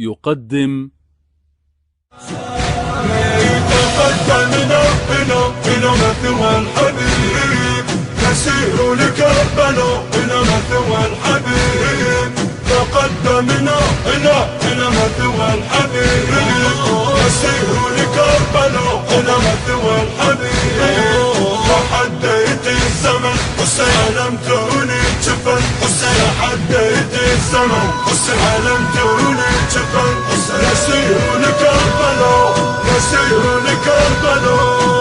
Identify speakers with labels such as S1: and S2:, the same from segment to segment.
S1: يقدم
S2: تقدمنا إلى مثوى الحبيب، نسير لكربلاء إلى مثوى الحبيب. تقدمنا إلى مثوى الحبيب، نسير لكربلاء إلى مثوى الحبيب. تحديت الزمن وسلمتوني جفن، تحديت الزمن وسلمتوني جفن. نسير لكربلاء، نسير لكربلاء.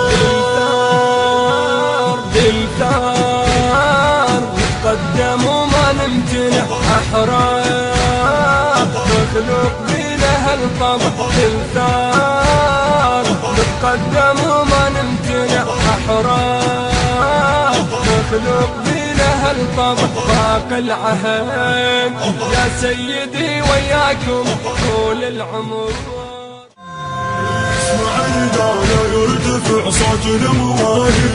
S3: بالثار نتقدم وما نمتنع، أحرار مخلوق بنا هالطبع. بالثار نتقدم وما نمتنع، أحرار مخلوق بنا هالطبع. باق العهد يا سيدي وياكم طول العمر.
S2: اسمع النداء يرتفع صوت الموالي،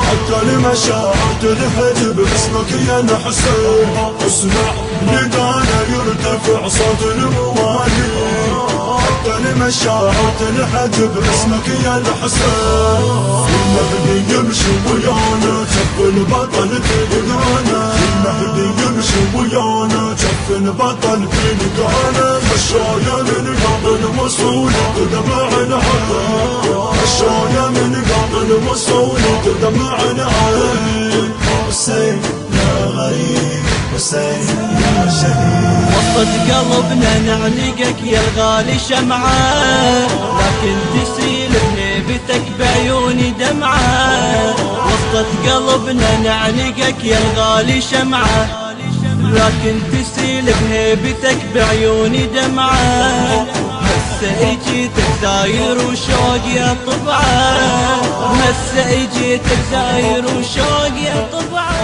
S2: حتى المشاعر تلهج باسمك يا الحسين. اسمع نداء يرتفع صوت الموالي، حتى المشاعر تلهج باسمك يا الحسين. المهدي يمشي ويانا جف البطل في لقانا، المهدي يمشي ويانا جف البطل في لقانا. مشايا من قبل وصول تدمع العين، مشايا من قبل وصول تدمع العين. حسين يا غريب، حسين يا شهيد.
S4: وسط قلبنا نعلقك يا الغالي شمعة، لكن تسيل بهيبتك بعيوني دمعة. وسط قلبنا نعلقك يا الغالي شمعة، لكن تسيل بهيبتك بعيوني دمعة. هسه اجيتك زاير وشوق يا طبعه، هسه اجيتك زاير وشوق يا طبعه.